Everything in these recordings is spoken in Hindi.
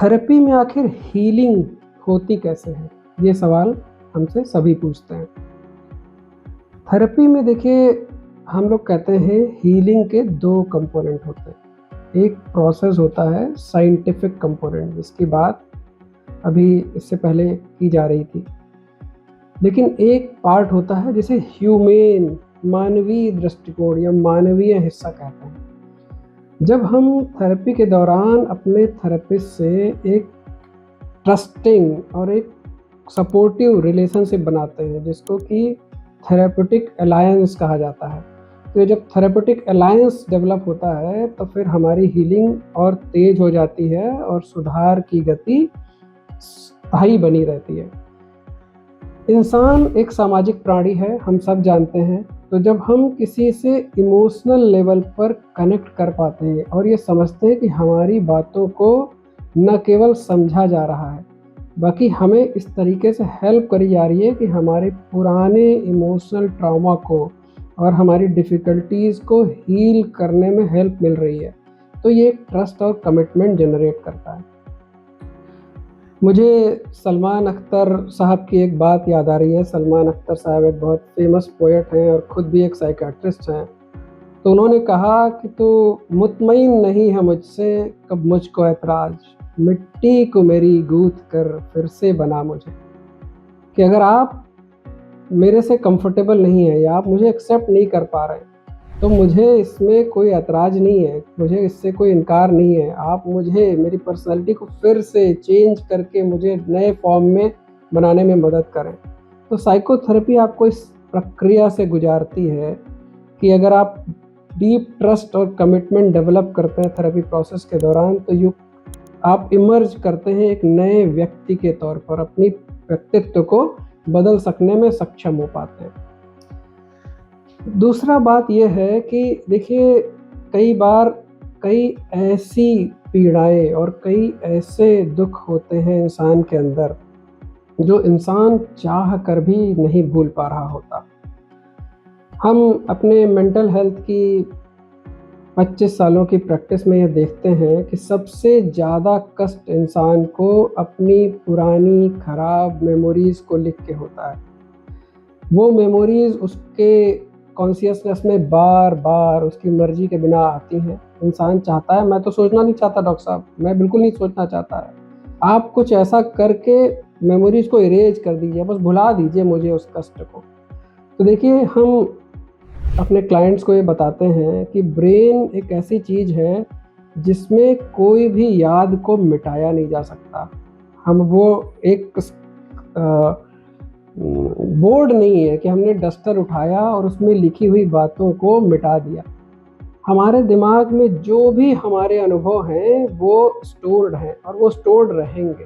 थेरेपी में आखिर हीलिंग होती कैसे है? ये सवाल हमसे सभी पूछते हैं। थेरेपी में देखिए हम लोग कहते हैं हीलिंग के 2 कंपोनेंट होते हैं। एक प्रोसेस होता है साइंटिफिक कंपोनेंट, जिसकी बात अभी इससे पहले की जा रही थी। लेकिन एक पार्ट होता है जिसे ह्यूमेन, मानवीय दृष्टिकोण या मानवीय हिस्सा कहते हैं। जब हम थेरेपी के दौरान अपने थेरेपिस्ट से एक ट्रस्टिंग और एक सपोर्टिव रिलेशनशिप बनाते हैं, जिसको कि थेरेपेटिक अलायंस कहा जाता है। तो जब थेरेपेटिक अलायंस डेवलप होता है तो फिर हमारी हीलिंग और तेज हो जाती है और सुधार की गति स्थायी बनी रहती है। इंसान एक सामाजिक प्राणी है, हम सब जानते हैं। तो जब हम किसी से इमोशनल लेवल पर कनेक्ट कर पाते हैं और ये समझते हैं कि हमारी बातों को न केवल समझा जा रहा है, बाकी हमें इस तरीके से हेल्प करी जा रही है कि हमारे पुराने इमोशनल ट्रॉमा को और हमारी डिफ़िकल्टीज़ को हील करने में हेल्प मिल रही है, तो ये एक ट्रस्ट और कमिटमेंट जनरेट करता है। मुझे सलमान अख्तर साहब की एक बात याद आ रही है। सलमान अख्तर साहब एक बहुत फेमस पोएट हैं और ख़ुद भी एक साइकियाट्रिस्ट हैं। तो उन्होंने कहा कि तू मुतमईन नहीं है मुझसे, कब मुझको ऐतराज़, मिट्टी को मेरी गूँथ कर फिर से बना मुझे। कि अगर आप मेरे से कंफर्टेबल नहीं है या आप मुझे एक्सेप्ट नहीं कर पा रहे, तो मुझे इसमें कोई ऐतराज़ नहीं है, मुझे इससे कोई इनकार नहीं है। आप मुझे मेरी पर्सनैलिटी को फिर से चेंज करके मुझे नए फॉर्म में बनाने में मदद करें। तो साइकोथेरेपी आपको इस प्रक्रिया से गुजारती है कि अगर आप डीप ट्रस्ट और कमिटमेंट डेवलप करते हैं थेरेपी प्रोसेस के दौरान, तो आप इमर्ज करते हैं एक नए व्यक्ति के तौर पर, अपनी व्यक्तित्व को बदल सकने में सक्षम हो पाते हैं। दूसरा बात यह है कि देखिए कई बार कई ऐसी पीड़ाएं और कई ऐसे दुख होते हैं इंसान के अंदर जो इंसान चाह कर भी नहीं भूल पा रहा होता। हम अपने मेंटल हेल्थ की 25 सालों की प्रैक्टिस में ये देखते हैं कि सबसे ज़्यादा कष्ट इंसान को अपनी पुरानी ख़राब मेमोरीज़ को लिख के होता है। वो मेमोरीज़ उसके कॉन्शियसनेस में बार बार उसकी मर्ज़ी के बिना आती हैं। इंसान चाहता है, मैं तो सोचना नहीं चाहता डॉक्टर साहब, मैं बिल्कुल नहीं सोचना चाहता है। आप कुछ ऐसा करके मेमोरीज़ को इरेज कर दीजिए, बस भुला दीजिए मुझे उस कष्ट को। तो देखिए हम अपने क्लाइंट्स को ये बताते हैं कि ब्रेन एक ऐसी चीज़ है जिसमें कोई भी याद को मिटाया नहीं जा सकता। हम वो एक बोर्ड नहीं है कि हमने डस्टर उठाया और उसमें लिखी हुई बातों को मिटा दिया। हमारे दिमाग में जो भी हमारे अनुभव हैं वो स्टोर्ड हैं और वो स्टोर्ड रहेंगे।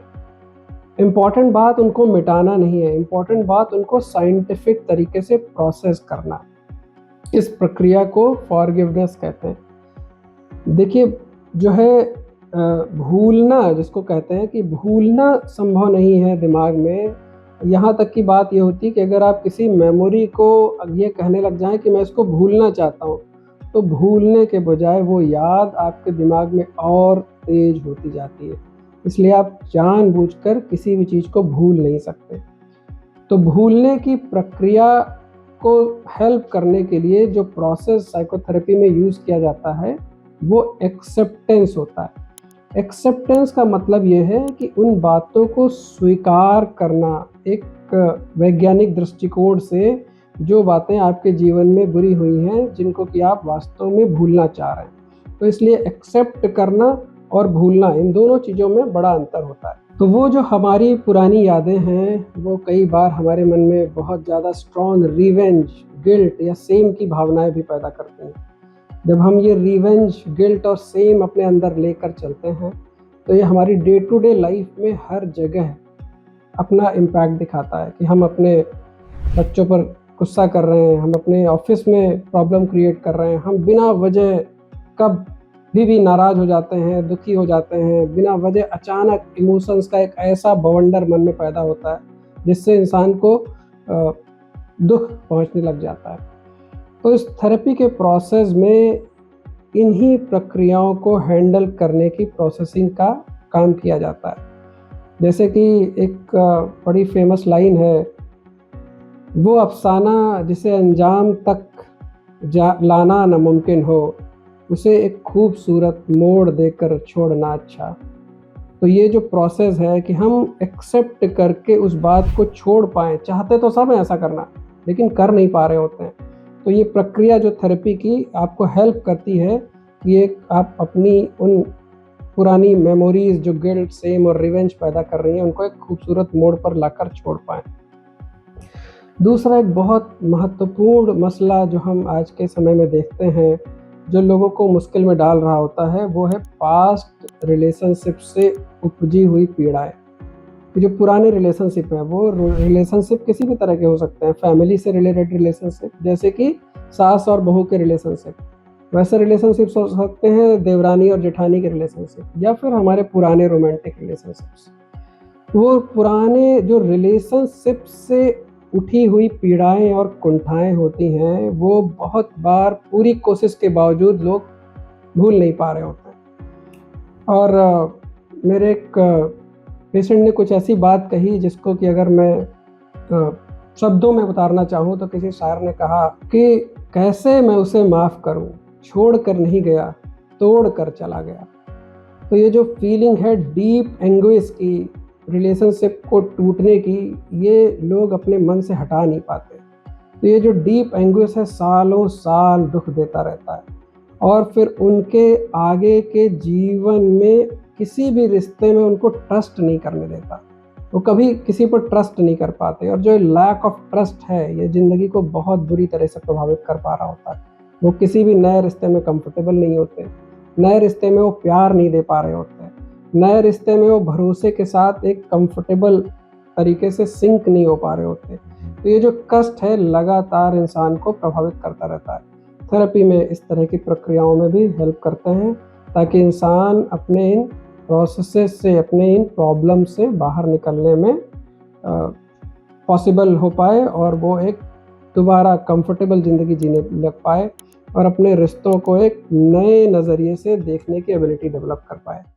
इम्पॉर्टेंट बात उनको मिटाना नहीं है, इम्पॉर्टेंट बात उनको साइंटिफिक तरीके से प्रोसेस करना। इस प्रक्रिया को फॉरगिवनेस कहते हैं। देखिए जो है भूलना, जिसको कहते हैं कि भूलना संभव नहीं है दिमाग में। यहाँ तक की बात ये होती है कि अगर आप किसी मेमोरी को ये कहने लग जाएं कि मैं इसको भूलना चाहता हूँ, तो भूलने के बजाय वो याद आपके दिमाग में और तेज होती जाती है। इसलिए आप जानबूझकर किसी भी चीज़ को भूल नहीं सकते। तो भूलने की प्रक्रिया को हेल्प करने के लिए जो प्रोसेस साइकोथेरेपी में यूज़ किया जाता है वो एक्सेप्टेंस होता है। एक्सेप्टेंस का मतलब ये है कि उन बातों को स्वीकार करना, एक वैज्ञानिक दृष्टिकोण से जो बातें आपके जीवन में बुरी हुई हैं, जिनको कि आप वास्तव में भूलना चाह रहे हैं। तो इसलिए एक्सेप्ट करना और भूलना, इन दोनों चीज़ों में बड़ा अंतर होता है। तो वो जो हमारी पुरानी यादें हैं वो कई बार हमारे मन में बहुत ज़्यादा स्ट्रॉन्ग रिवेंज, गिल्ट या सेम की भावनाएं भी पैदा करते हैं। जब हम ये रिवेंज, गिल्ट और सेम अपने अंदर लेकर चलते हैं तो ये हमारी डे टू डे लाइफ में हर जगह अपना इम्पैक्ट दिखाता है कि हम अपने बच्चों पर गुस्सा कर रहे हैं, हम अपने ऑफिस में प्रॉब्लम क्रिएट कर रहे हैं, हम बिना वजह कब भी नाराज़ हो जाते हैं, दुखी हो जाते हैं। बिना वजह अचानक इमोशंस का एक ऐसा बवंडर मन में पैदा होता है जिससे इंसान को दुख पहुंचने लग जाता है। तो इस थेरेपी के प्रोसेस में इन्हीं प्रक्रियाओं को हैंडल करने की प्रोसेसिंग का काम किया जाता है। जैसे कि एक बड़ी फेमस लाइन है, वो अफ़साना जिसे अंजाम तक लाना नामुमकिन हो, उसे एक खूबसूरत मोड़ देकर छोड़ना अच्छा। तो ये जो प्रोसेस है कि हम एक्सेप्ट करके उस बात को छोड़ पाएँ, चाहते तो सब हैं ऐसा करना, लेकिन कर नहीं पा रहे होते हैं। तो ये प्रक्रिया जो थेरेपी की आपको हेल्प करती है, ये आप अपनी उन पुरानी मेमोरीज़ जो गिल्ट, शेम और रिवेंज पैदा कर रही हैं, उनको एक खूबसूरत मोड़ पर लाकर छोड़ पाएँ। दूसरा एक बहुत महत्वपूर्ण मसला जो हम आज के समय में देखते हैं, जो लोगों को मुश्किल में डाल रहा होता है, वो है पास्ट रिलेशनशिप से उपजी हुई पीड़ाएँ। जो पुराने रिलेशनशिप हैं, वो रिलेशनशिप किसी भी तरह के हो सकते हैं, फैमिली से रिलेटेड रिलेशनशिप, जैसे कि सास और बहू के रिलेशनशिप। वैसे रिलेशनशिप्स हो सकते हैं देवरानी और जेठानी के रिलेशनशिप, या फिर हमारे पुराने रोमांटिक रिलेशनशिप्स। वो पुराने जो रिलेशनशिप से उठी हुई पीड़ाएँ और कुंठाएँ होती हैं, वो बहुत बार पूरी कोशिश के बावजूद लोग भूल नहीं पा रहे होते हैं। और मेरे एक पेशेंट ने कुछ ऐसी बात कही जिसको कि अगर मैं शब्दों में उतारना चाहूँ, तो किसी शायर ने कहा कि कैसे मैं उसे माफ़ करूँ, छोड़ कर नहीं गया, तोड़ कर चला गया। तो ये जो फीलिंग है डीप एंग्विश की, रिलेशनशिप को टूटने की, ये लोग अपने मन से हटा नहीं पाते। तो ये जो डीप एंग्विश है, सालों साल दुख देता रहता है, और फिर उनके आगे के जीवन में किसी भी रिश्ते में उनको ट्रस्ट नहीं करने देता। वो कभी किसी पर ट्रस्ट नहीं कर पाते, और जो लैक ऑफ ट्रस्ट है, ये ज़िंदगी को बहुत बुरी तरह से प्रभावित कर पा रहा होता है। वो किसी भी नए रिश्ते में कंफर्टेबल नहीं होते, नए रिश्ते में वो प्यार नहीं दे पा रहे होते, नए रिश्ते में वो भरोसे के साथ एक कंफर्टेबल तरीके से सिंक नहीं हो पा रहे होते। तो ये जो कष्ट है लगातार इंसान को प्रभावित करता रहता है। थेरेपी में इस तरह की प्रक्रियाओं में भी हेल्प करते हैं, ताकि इंसान अपने इन प्रोसेसेस से, अपने इन प्रॉब्लम से बाहर निकलने में पॉसिबल हो पाए, और वो एक दोबारा कंफर्टेबल ज़िंदगी जीने लग पाए, और अपने रिश्तों को एक नए नज़रिए से देखने की एबिलिटी डेवलप कर पाए।